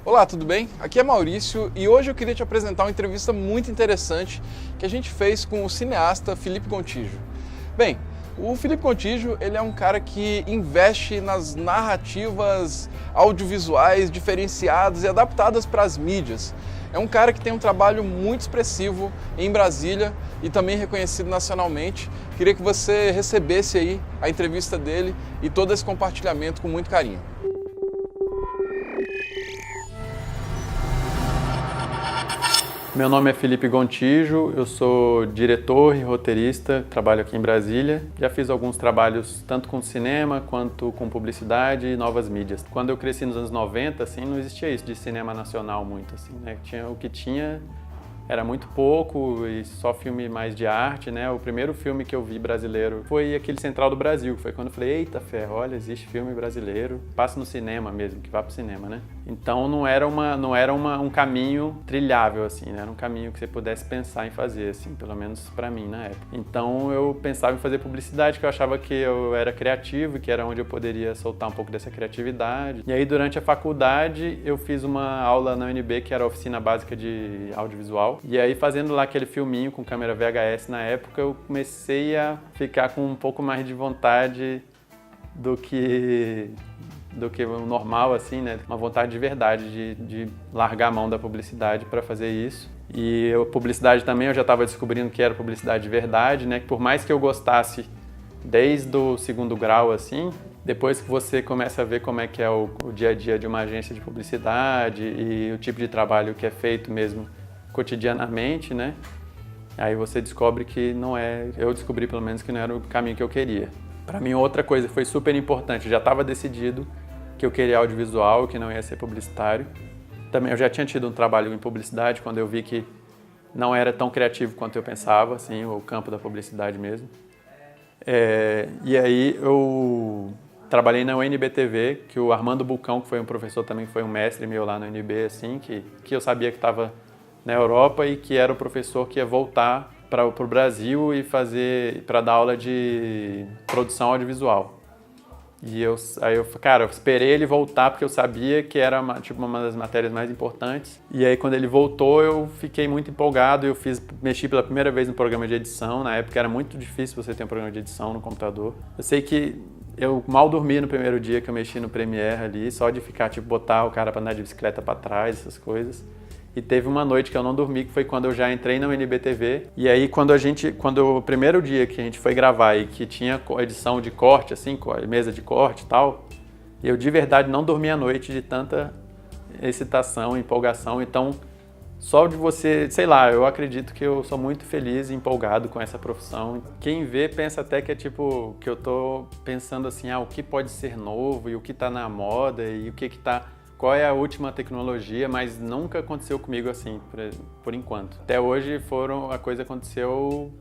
Olá, tudo bem? Aqui é Maurício e hoje eu queria te apresentar uma entrevista muito interessante que a gente fez com o cineasta Felipe Gontijo. Bem, o Felipe Gontijo, ele é um cara que investe nas narrativas audiovisuais diferenciadas e adaptadas para as mídias. É um cara que tem um trabalho muito expressivo em Brasília e também reconhecido nacionalmente. Queria que você recebesse aí a entrevista dele e todo esse compartilhamento com muito carinho. Meu nome é Felipe Gontijo, eu sou diretor e roteirista, trabalho aqui em Brasília. Já fiz alguns trabalhos tanto com cinema quanto com publicidade e novas mídias. Quando eu cresci nos anos 90, assim, não existia isso de cinema nacional muito, assim, né? O que tinha era muito pouco e só filme mais de arte, né? O primeiro filme que eu vi brasileiro foi aquele Central do Brasil, foi quando eu falei, eita ferro, olha, existe filme brasileiro, passa no cinema mesmo, que vá pro cinema, né? Então não era um caminho trilhável, assim, né? Era um caminho que você pudesse pensar em fazer, assim, pelo menos pra mim na época. Então eu pensava em fazer publicidade, que eu achava que eu era criativo, que era onde eu poderia soltar um pouco dessa criatividade. E aí durante a faculdade eu fiz uma aula na UNB, que era a Oficina Básica de Audiovisual. E aí, fazendo lá aquele filminho com câmera VHS na época, eu comecei a ficar com um pouco mais de vontade do que o normal, assim, né? Uma vontade de verdade, de largar a mão da publicidade para fazer isso. E a publicidade também, eu já estava descobrindo que era publicidade de verdade, né? Que por mais que eu gostasse desde o segundo grau, assim, depois que você começa a ver como é que é o dia a dia de uma agência de publicidade e o tipo de trabalho que é feito mesmo cotidianamente, né? Aí você descobre que não é, eu descobri pelo menos que não era o caminho que eu queria. Para mim outra coisa que foi super importante, já estava decidido que eu queria audiovisual, que não ia ser publicitário. Também eu já tinha tido um trabalho em publicidade quando eu vi que não era tão criativo quanto eu pensava, assim, o campo da publicidade mesmo. E aí eu trabalhei na UNB-TV, que o Armando Bulcão, que foi um professor também, que foi um mestre meu lá na UNB, assim, que eu sabia que estava na Europa e que era o professor que ia voltar para o Brasil e para dar aula de produção audiovisual. E eu esperei ele voltar porque eu sabia que era uma das matérias mais importantes. E aí quando ele voltou eu fiquei muito empolgado, mexi pela primeira vez no programa de edição. Na época era muito difícil você ter um programa de edição no computador. Eu sei que eu mal dormi no primeiro dia que eu mexi no Premiere ali, só de ficar, botar o cara para andar de bicicleta para trás, essas coisas. E teve uma noite que eu não dormi, que foi quando eu já entrei na UNB-TV. E aí, quando o primeiro dia que a gente foi gravar e que tinha edição de corte, assim, mesa de corte e tal, eu de verdade não dormi à noite de tanta excitação, empolgação. Então, só de você, sei lá, eu acredito que eu sou muito feliz e empolgado com essa profissão. Quem vê pensa até que que eu tô pensando assim, o que pode ser novo e o que tá na moda e o que tá... Qual é a última tecnologia, mas nunca aconteceu comigo assim, por enquanto. Até hoje a coisa aconteceu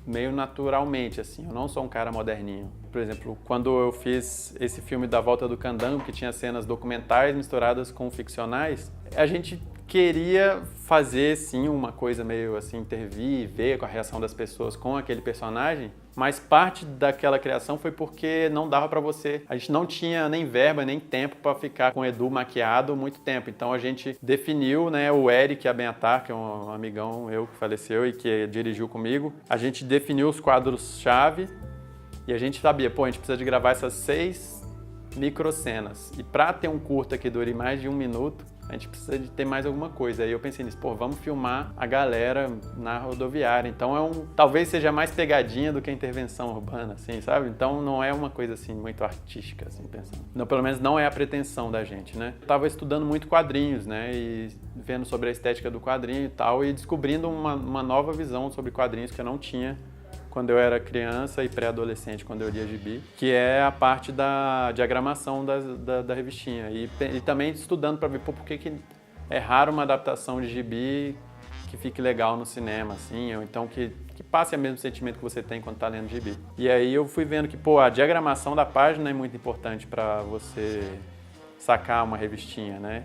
meio naturalmente, assim. Eu não sou um cara moderninho. Por exemplo, quando eu fiz esse filme da Volta do Candango, que tinha cenas documentais misturadas com ficcionais, a gente queria fazer, sim, uma coisa meio assim, intervir e ver com a reação das pessoas com aquele personagem, mas parte daquela criação foi porque não dava pra você. A gente não tinha nem verba, nem tempo pra ficar com o Edu maquiado muito tempo. Então a gente definiu, né, o Eric Abenhatar, que é um amigão meu que faleceu e que dirigiu comigo. A gente definiu os quadros-chave e a gente sabia, a gente precisa de gravar essas 6 microcenas. E pra ter um curta que dure mais de 1 minuto, a gente precisa de ter mais alguma coisa. Aí eu pensei nisso, vamos filmar a galera na rodoviária. Então talvez seja mais pegadinha do que a intervenção urbana, assim, sabe? Então não é uma coisa assim muito artística, assim, pensando. Não, pelo menos não é a pretensão da gente, né? Eu tava estudando muito quadrinhos, né? E vendo sobre a estética do quadrinho e tal, e descobrindo uma nova visão sobre quadrinhos que eu não tinha quando eu era criança e pré-adolescente, quando eu lia gibi, que é a parte da diagramação da revistinha. E também estudando para ver por que é raro uma adaptação de gibi que fique legal no cinema, assim, ou então que passe o mesmo sentimento que você tem quando está lendo gibi. E aí eu fui vendo que, a diagramação da página é muito importante para você sacar uma revistinha, né?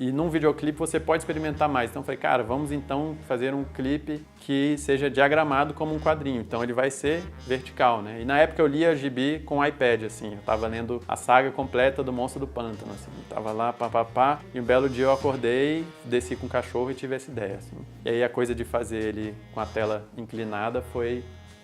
E num videoclipe você pode experimentar mais. Então eu falei, cara, vamos então fazer um clipe que seja diagramado como um quadrinho. Então ele vai ser vertical, né? E na época eu lia gibi com iPad, assim. Eu tava lendo a saga completa do Monstro do Pântano, assim. Eu tava lá, pá. E um belo dia eu acordei, desci com o cachorro e tive essa ideia, assim. E aí a coisa de fazer ele com a tela inclinada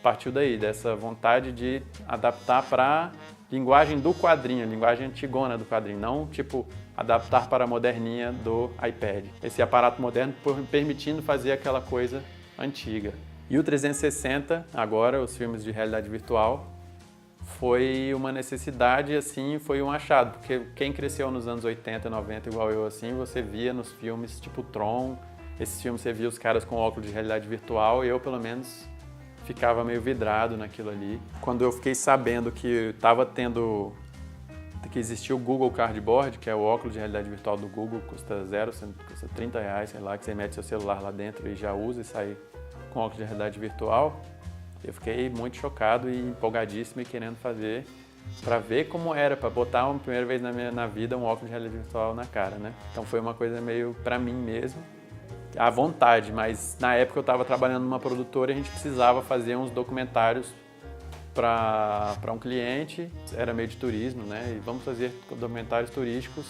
partiu daí, dessa vontade de adaptar para linguagem do quadrinho, linguagem antigona do quadrinho, não tipo adaptar para a moderninha do iPad. Esse aparato moderno permitindo fazer aquela coisa antiga. E o 360, agora, os filmes de realidade virtual, foi uma necessidade, assim, foi um achado, porque quem cresceu nos anos 80, 90 igual eu, assim, você via nos filmes tipo Tron, esses filmes você via os caras com óculos de realidade virtual, e eu, pelo menos, ficava meio vidrado naquilo ali. Quando eu fiquei sabendo que existia o Google Cardboard, que é o óculos de realidade virtual do Google, custa custa R$30, sei lá, que você mete seu celular lá dentro e já usa e sai com óculos de realidade virtual, eu fiquei muito chocado e empolgadíssimo e querendo fazer para ver como era, para botar uma primeira vez na vida um óculos de realidade virtual na cara, né? Então foi uma coisa meio para mim mesmo, à vontade, mas na época eu estava trabalhando numa produtora e a gente precisava fazer uns documentários para um cliente, era meio de turismo, né? E vamos fazer documentários turísticos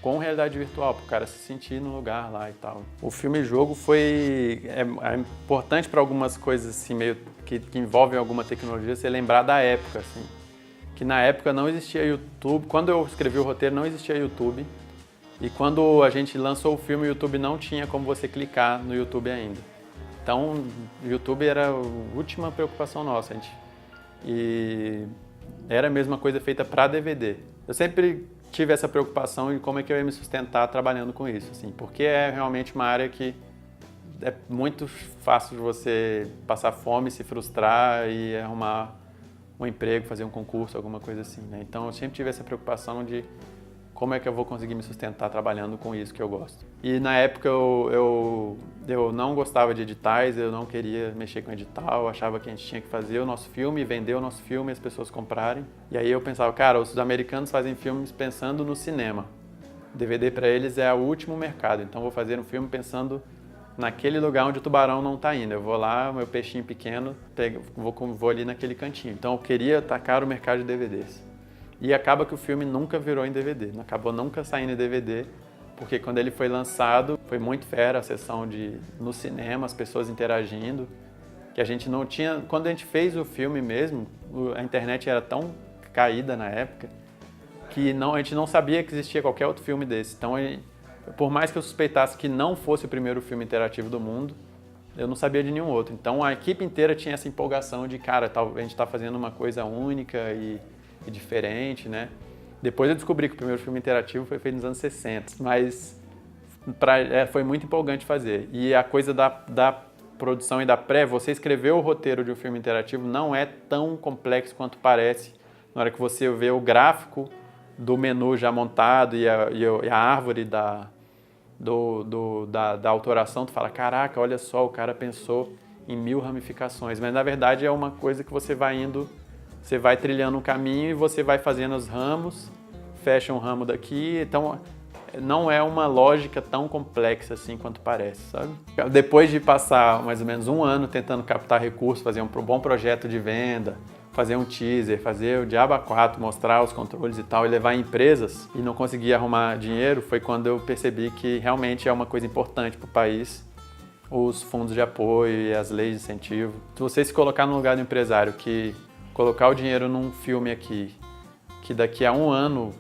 com realidade virtual, para o cara se sentir no lugar lá e tal. O filme-jogo é importante para algumas coisas assim, meio que envolvem alguma tecnologia, você lembrar da época, assim. Que na época não existia YouTube, quando eu escrevi o roteiro não existia YouTube, e quando a gente lançou o filme, o YouTube não tinha como você clicar no YouTube ainda. Então, o YouTube era a última preocupação nossa, e era a mesma coisa feita para DVD. Eu sempre tive essa preocupação de como é que eu ia me sustentar trabalhando com isso, assim, porque é realmente uma área que é muito fácil de você passar fome, se frustrar e arrumar um emprego, fazer um concurso, alguma coisa assim, né? Então eu sempre tive essa preocupação de como é que eu vou conseguir me sustentar trabalhando com isso que eu gosto. E na época eu não gostava de editais, eu não queria mexer com edital, eu achava que a gente tinha que fazer o nosso filme, vender o nosso filme e as pessoas comprarem. E aí eu pensava, cara, os americanos fazem filmes pensando no cinema. DVD para eles é o último mercado, então eu vou fazer um filme pensando naquele lugar onde o tubarão não está indo. Eu vou lá, meu peixinho pequeno, vou ali naquele cantinho. Então eu queria atacar o mercado de DVDs. E acaba que o filme nunca virou em DVD, acabou nunca saindo em DVD, porque quando ele foi lançado, foi muito fera a sessão no cinema, as pessoas interagindo, que a gente não tinha... Quando a gente fez o filme mesmo, a internet era tão caída na época, que a gente não sabia que existia qualquer outro filme desse. Então, por mais que eu suspeitasse que não fosse o primeiro filme interativo do mundo, eu não sabia de nenhum outro. Então a equipe inteira tinha essa empolgação de, cara, a gente está fazendo uma coisa única e diferente, né? Depois eu descobri que o primeiro filme interativo foi feito nos anos 60, mas foi muito empolgante fazer. E a coisa da produção e da você escrever o roteiro de um filme interativo não é tão complexo quanto parece. Na hora que você vê o gráfico do menu já montado e a árvore da autoração, tu fala, caraca, olha só, o cara pensou em 1000 ramificações. Mas na verdade é uma coisa que você vai trilhando um caminho e você vai fazendo os ramos, fecha um ramo daqui, então não é uma lógica tão complexa assim quanto parece, sabe? Depois de passar mais ou menos um ano tentando captar recursos, fazer um bom projeto de venda, fazer um teaser, fazer o Diabo a 4, mostrar os controles e tal, e levar em empresas e não conseguir arrumar dinheiro, foi quando eu percebi que realmente é uma coisa importante para o país, os fundos de apoio e as leis de incentivo. Se você se colocar no lugar do empresário que colocar o dinheiro num filme aqui, que daqui a um ano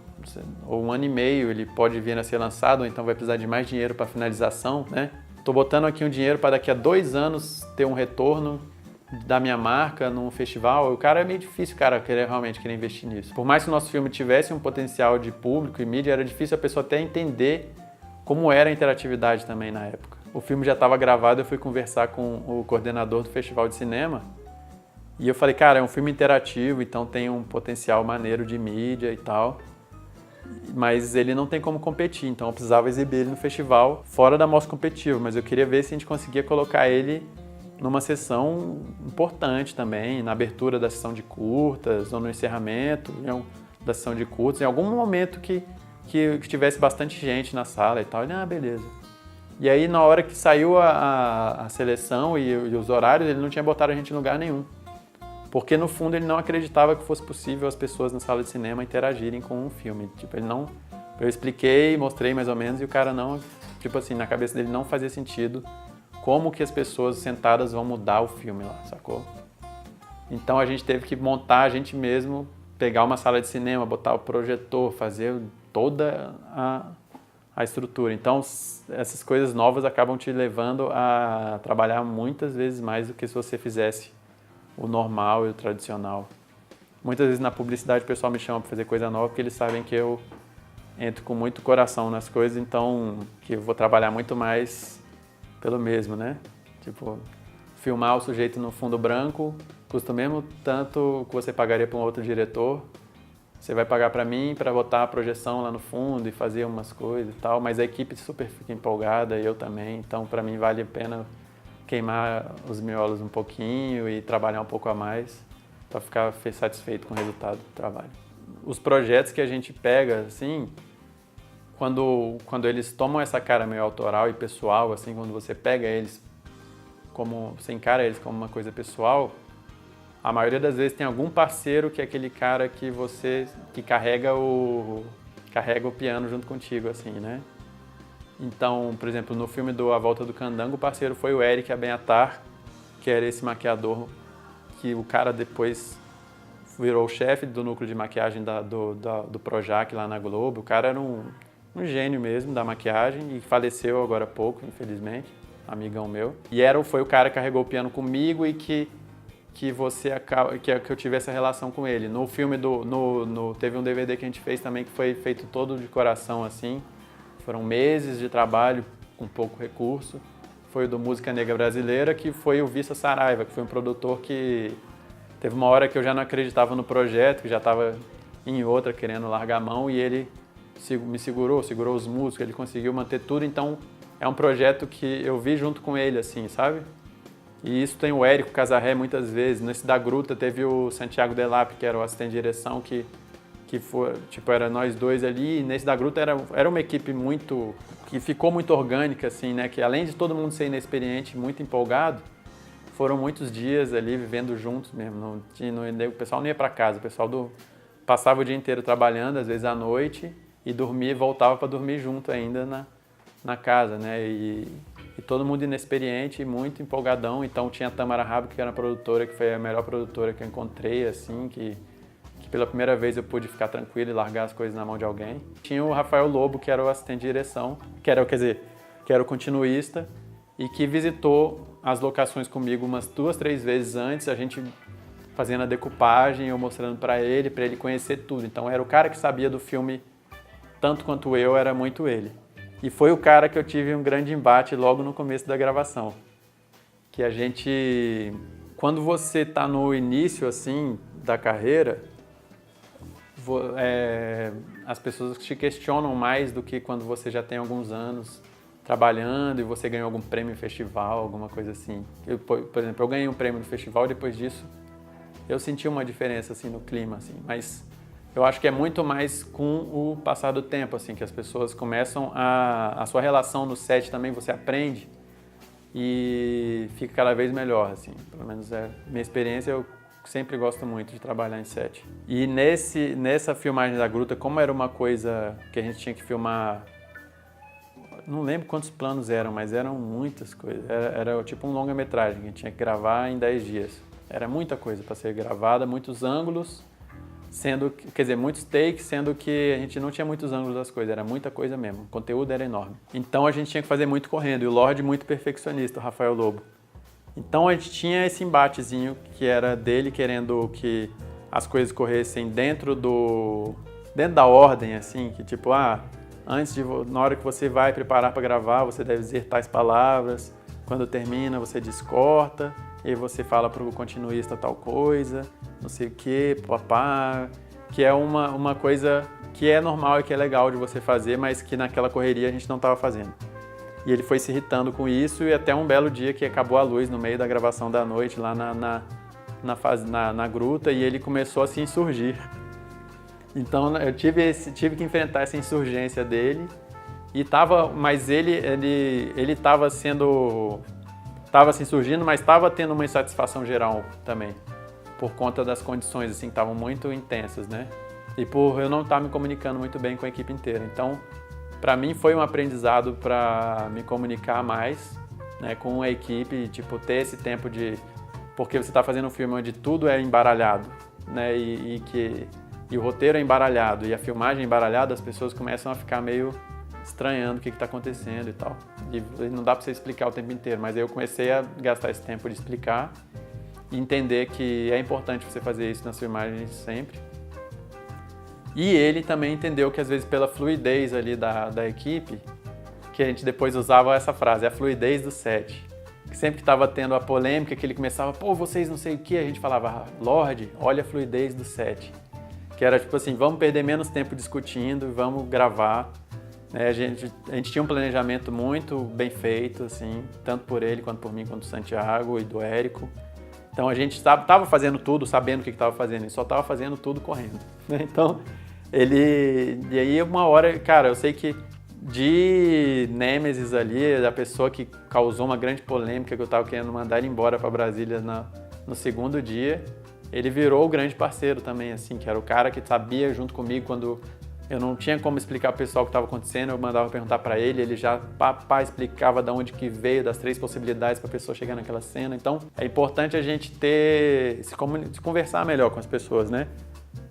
ou um ano e meio ele pode vir a ser lançado, ou então vai precisar de mais dinheiro para finalização, né? Tô botando aqui um dinheiro para daqui a 2 anos ter um retorno da minha marca num festival. O cara é meio difícil, cara, realmente querer investir nisso. Por mais que o nosso filme tivesse um potencial de público e mídia, era difícil a pessoa até entender como era a interatividade também na época. O filme já estava gravado, eu fui conversar com o coordenador do Festival de Cinema. E eu falei, cara, é um filme interativo, então tem um potencial maneiro de mídia e tal, mas ele não tem como competir, então eu precisava exibir ele no festival fora da mostra competitiva, mas eu queria ver se a gente conseguia colocar ele numa sessão importante também, na abertura da sessão de curtas ou no encerramento da sessão de curtas, em algum momento que que tivesse bastante gente na sala e tal. Ele, beleza. E aí, na hora que saiu a seleção e os horários, ele não tinha botado a gente em lugar nenhum. Porque, no fundo, ele não acreditava que fosse possível as pessoas na sala de cinema interagirem com um filme. Tipo, ele não... Eu expliquei, mostrei mais ou menos, e o cara não... Tipo assim, na cabeça dele não fazia sentido como que as pessoas sentadas vão mudar o filme lá, sacou? Então, a gente teve que montar a gente mesmo, pegar uma sala de cinema, botar o projetor, fazer toda a estrutura. Então, essas coisas novas acabam te levando a trabalhar muitas vezes mais do que se você fizesse o normal e o tradicional. Muitas vezes na publicidade o pessoal me chama para fazer coisa nova porque eles sabem que eu entro com muito coração nas coisas, então que eu vou trabalhar muito mais pelo mesmo, né? Tipo, filmar o sujeito no fundo branco custa o mesmo tanto que você pagaria para um outro diretor. Você vai pagar para mim para botar a projeção lá no fundo e fazer umas coisas e tal, mas a equipe super fica empolgada, eu também, então para mim vale a pena queimar os miolos um pouquinho e trabalhar um pouco a mais para ficar satisfeito com o resultado do trabalho. Os projetos que a gente pega, assim, quando eles tomam essa cara meio autoral e pessoal, assim, quando você pega eles você encara eles como uma coisa pessoal, a maioria das vezes tem algum parceiro que é aquele cara que carrega o piano junto contigo, assim, né? Então, por exemplo, no filme do A Volta do Candango, o parceiro foi o Eric Abenhatar, que era esse maquiador que o cara depois virou o chefe do núcleo de maquiagem do Projac lá na Globo. O cara era um gênio mesmo da maquiagem e faleceu agora há pouco, infelizmente, amigão meu. E foi o cara que carregou o piano comigo e que eu tive essa relação com ele. No filme teve um DVD que a gente fez também que foi feito todo de coração, assim. Foram meses de trabalho com pouco recurso. Foi o do Música Negra Brasileira, que foi o Vissa Saraiva, que foi um produtor que teve uma hora que eu já não acreditava no projeto, que já estava em outra, querendo largar a mão, e ele me segurou os músicos, ele conseguiu manter tudo. Então, é um projeto que eu vi junto com ele, assim, sabe? E isso tem o Érico Casarré muitas vezes. Nesse da Gruta teve o Santiago Delap, que era o assistente de direção, que foi, tipo, era nós dois ali. E nesse da Gruta era uma equipe que ficou muito orgânica, assim, né? Que além de todo mundo ser inexperiente, muito empolgado, foram muitos dias ali vivendo juntos mesmo. O pessoal não ia para casa, o pessoal passava o dia inteiro trabalhando, às vezes à noite, e dormia e voltava para dormir junto ainda na casa, né? E todo mundo inexperiente e muito empolgadão. Então tinha a Tamara Rabo, que era a produtora, que foi a melhor produtora que eu encontrei, assim, que pela primeira vez eu pude ficar tranquilo e largar as coisas na mão de alguém. Tinha o Rafael Lobo, que era o assistente de direção, que era o continuista, e que visitou as locações comigo umas 2, 3 vezes antes, a gente fazendo a decupagem, eu mostrando para ele conhecer tudo. Então era o cara que sabia do filme tanto quanto eu, era muito ele. E foi o cara que eu tive um grande embate logo no começo da gravação. Que a gente... Quando você está no início, assim, da carreira, as pessoas te questionam mais do que quando você já tem alguns anos trabalhando e você ganhou algum prêmio em festival, alguma coisa assim. Por exemplo, eu ganhei um prêmio no festival e depois disso eu senti uma diferença, assim, no clima, assim, mas... Eu acho que é muito mais com o passar do tempo, assim, que as pessoas começam a sua relação no set também, você aprende e fica cada vez melhor, assim. Pelo menos minha experiência, eu sempre gosto muito de trabalhar em set. E nessa filmagem da Gruta, como era uma coisa que a gente tinha que filmar, não lembro quantos planos eram, mas eram muitas coisas. Era tipo um longa-metragem que a gente tinha que gravar em 10 dias. Era muita coisa para ser gravada, muitos ângulos, muitos takes, sendo que a gente não tinha muitos ângulos das coisas, era muita coisa mesmo, o conteúdo era enorme. Então a gente tinha que fazer muito correndo, e o Lorde muito perfeccionista, o Rafael Lobo. Então a gente tinha esse embatezinho que era dele querendo que as coisas corressem dentro da ordem, assim, que tipo, na hora que você vai preparar para gravar, você deve dizer tais palavras, quando termina você descorta, e você fala para o continuista tal coisa, não sei o que, papá, que é uma coisa que é normal e que é legal de você fazer, mas que naquela correria a gente não estava fazendo. E ele foi se irritando com isso e até um belo dia que acabou a luz no meio da gravação da noite lá na gruta e ele começou a se insurgir. Então eu tive que enfrentar essa insurgência dele mas ele estava se insurgindo, mas estava tendo uma insatisfação geral também, por conta das condições assim que estavam muito intensas, né? E por eu não estar me comunicando muito bem com a equipe inteira. Então, para mim foi um aprendizado para me comunicar mais, né, com a equipe, tipo, ter esse tempo porque você está fazendo um filme onde tudo é embaralhado, né, e o roteiro é embaralhado e a filmagem é embaralhada, as pessoas começam a ficar meio estranhando o que está acontecendo e tal. E não dá para você explicar o tempo inteiro, mas aí eu comecei a gastar esse tempo de explicar e entender que é importante você fazer isso nas filmagens sempre. E ele também entendeu que às vezes pela fluidez ali da equipe, que a gente depois usava essa frase, a fluidez do set. Que sempre que estava tendo a polêmica, que ele começava, pô, vocês não sei o que, a gente falava, Lorde, olha a fluidez do set. Que era tipo assim, vamos perder menos tempo discutindo, vamos gravar. A gente tinha um planejamento muito bem feito, assim, tanto por ele, quanto por mim, quanto do Santiago e do Érico. Então a gente estava fazendo tudo, sabendo o que estava fazendo, ele só estava fazendo tudo correndo. Então, e aí uma hora, cara, eu sei que de Nêmesis ali, da pessoa que causou uma grande polêmica, que eu estava querendo mandar ele embora para Brasília no segundo dia, ele virou o grande parceiro também, assim, que era o cara que sabia junto comigo quando eu não tinha como explicar pro pessoal o que estava acontecendo, eu mandava perguntar para ele já explicava de onde que veio, das 3 possibilidades para a pessoa chegar naquela cena. Então, é importante a gente se conversar melhor com as pessoas, né?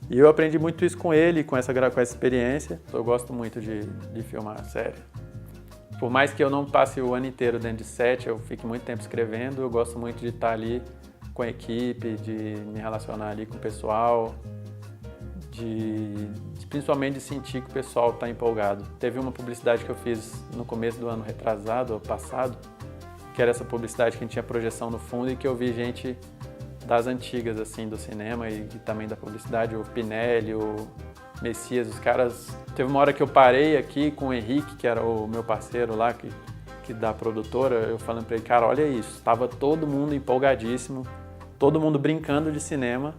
E eu aprendi muito isso com ele, com essa experiência. Eu gosto muito de filmar série. Por mais que eu não passe o ano inteiro dentro de set, eu fique muito tempo escrevendo, eu gosto muito de estar ali com a equipe, de me relacionar ali com o pessoal, principalmente de sentir que o pessoal está empolgado. Teve uma publicidade que eu fiz no começo do ano retrasado, ou passado, que era essa publicidade que a gente tinha projeção no fundo e que eu vi gente das antigas, assim, do cinema e também da publicidade, o Pinelli, o Messias, os caras... Teve uma hora que eu parei aqui com o Henrique, que era o meu parceiro lá, que da produtora, eu falando pra ele, cara, olha isso, tava todo mundo empolgadíssimo, todo mundo brincando de cinema,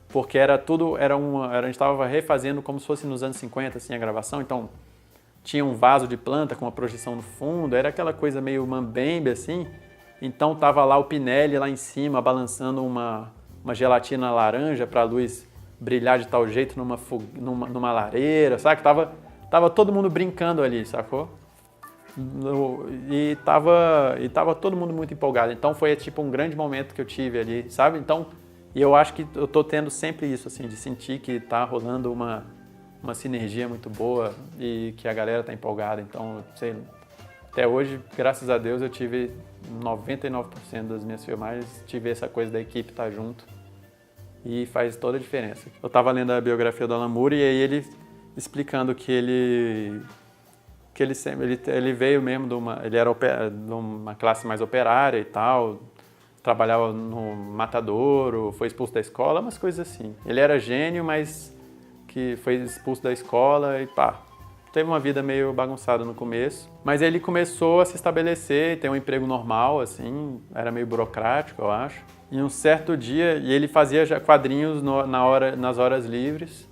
porque a gente estava refazendo como se fosse nos anos 50, assim, a gravação, então tinha um vaso de planta com uma projeção no fundo, era aquela coisa meio mambembe, assim, então tava lá o Pinelli lá em cima, balançando uma gelatina laranja para a luz brilhar de tal jeito numa lareira, sabe? Tava todo mundo brincando ali, sacou? E tava todo mundo muito empolgado, então foi tipo um grande momento que eu tive ali, sabe? Então, e eu acho que eu tô tendo sempre isso, assim, de sentir que tá rolando uma sinergia muito boa e que a galera tá empolgada. Então, sei, até hoje, graças a Deus, eu tive 99% das minhas filmagens, tive essa coisa da equipe estar junto e faz toda a diferença. Eu tava lendo a biografia do Alan Moore e aí ele explicando que ele veio mesmo ele era de uma classe mais operária e tal, trabalhava no matadouro, foi expulso da escola, umas coisas assim. Ele era gênio, mas que foi expulso da escola e pá. Teve uma vida meio bagunçada no começo, mas ele começou a se estabelecer, ter um emprego normal, assim, era meio burocrático, eu acho. E um certo dia, e ele fazia já quadrinhos nas horas livres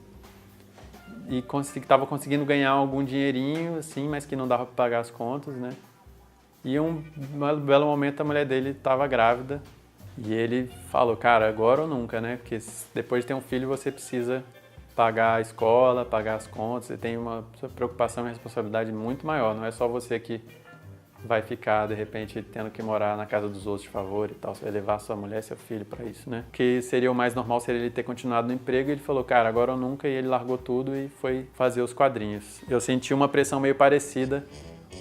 e estava conseguindo ganhar algum dinheirinho, assim, mas que não dava para pagar as contas, né? E um belo momento a mulher dele estava grávida e ele falou, cara, agora ou nunca, né? Porque depois de ter um filho você precisa pagar a escola, pagar as contas, você tem uma preocupação e responsabilidade muito maior, não é só você que vai ficar, de repente, tendo que morar na casa dos outros de favor e tal, você vai levar sua mulher e seu filho para isso, né? O que seria o mais normal seria ele ter continuado no emprego e ele falou, cara, agora ou nunca, e ele largou tudo e foi fazer os quadrinhos. Eu senti uma pressão meio parecida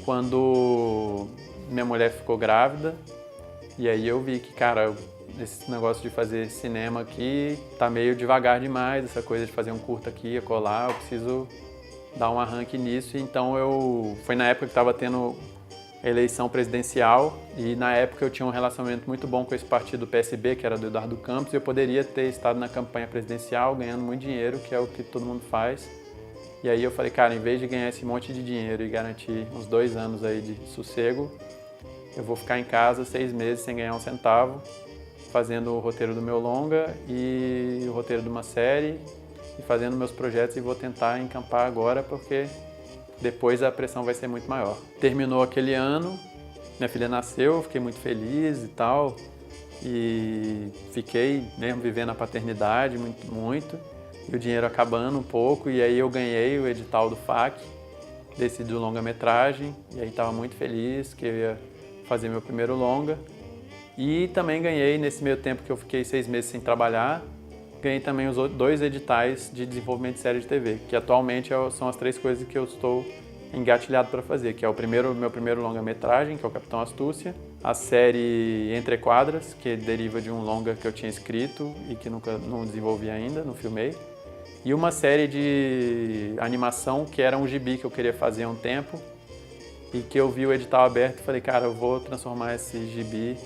quando minha mulher ficou grávida e aí eu vi que, cara, esse negócio de fazer cinema aqui tá meio devagar demais, essa coisa de fazer um curta aqui, colar, eu preciso dar um arranque nisso. Então foi na época que estava tendo eleição presidencial e na época eu tinha um relacionamento muito bom com esse partido PSB, que era do Eduardo Campos, e eu poderia ter estado na campanha presidencial ganhando muito dinheiro, que é o que todo mundo faz. E aí eu falei, cara, em vez de ganhar esse monte de dinheiro e garantir uns 2 anos aí de sossego, eu vou ficar em casa 6 meses sem ganhar um centavo, fazendo o roteiro do meu longa e o roteiro de uma série e fazendo meus projetos e vou tentar encampar agora porque depois a pressão vai ser muito maior. Terminou aquele ano, minha filha nasceu, fiquei muito feliz e tal, e fiquei mesmo vivendo a paternidade muito, e o dinheiro acabando um pouco, e aí eu ganhei o edital do FAC, desse do longa-metragem, e aí estava muito feliz que eu ia fazer meu primeiro longa. E também ganhei, nesse meio tempo que eu fiquei 6 meses sem trabalhar, ganhei também os 2 editais de desenvolvimento de série de TV, que atualmente são as 3 coisas que eu estou engatilhado para fazer, que é meu primeiro longa-metragem, que é o Capitão Astúcia, a série Entre Quadras, que deriva de um longa que eu tinha escrito e que não desenvolvi ainda, não filmei, e uma série de animação que era um gibi que eu queria fazer há um tempo e que eu vi o edital aberto e falei, cara, eu vou transformar esse gibi,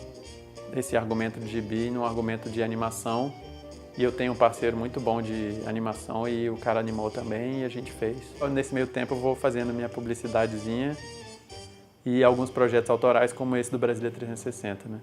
esse argumento de gibi, num argumento de animação. E eu tenho um parceiro muito bom de animação e o cara animou também e a gente fez. Nesse meio tempo eu vou fazendo minha publicidadezinha e alguns projetos autorais como esse do Brasília 360, né?